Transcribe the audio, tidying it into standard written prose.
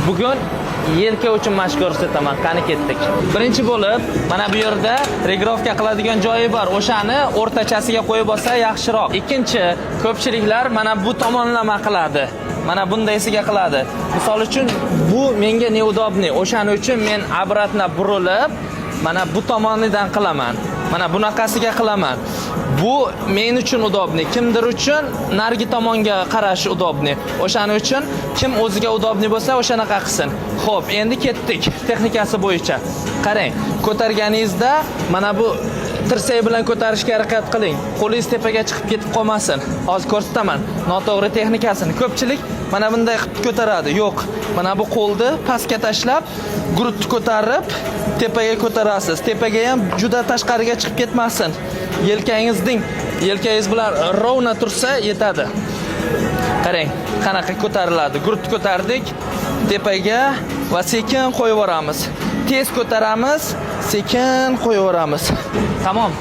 Bugun yelka uchun mashq ko'rsataman. Qani ketdik. Birinchi bo'lib, mana bu yerda regrovka qiladigan joyi bor. O'shani o'rtachasiga qo'yib olsa yaxshiroq. Ikkinchi, ko'pchiliklar mana bu tomonlama qiladi. Mana bundaysiga qiladi. Misol uchun bu menga neudobni. O'shaning uchun men obratna burilib, mana bu tomonidan qilaman. Mana bunaqasiga qilaman. Bu men uchun udobni, kimdir uchun narigi tomonga qarash udobni. O'shaning uchun kim o'ziga udobni bo'lsa, o'shanaqa qilsin. Xo'p, endi ketdik texnikasi bo'yicha. Qarang, ko'targaningizda mana bu tirsak bilan ko'tarishga harakat qiling. Qo'lingiz tepaga chiqib ketib qolmasin. Hozir ko'rsataman noto'g'ri texnikasini. Ko'pchilik mana bunday qilib ko'taradi. Yo'q, mana bu qo'lni pastga tashlab, gurutni ko'tarib tepaga ko'tarasiz. Tepaga ham juda tashqariga chiqib ketmasin. Yelkangiz bilan rovna tursa yetadi. Qarang, qanaqa ko'tariladi. Gurutni ko'tardik, tepaga va sekin qo'yib yuboramiz. Tez ko'taramiz, sekin qo'yib yuboramiz. Tamom.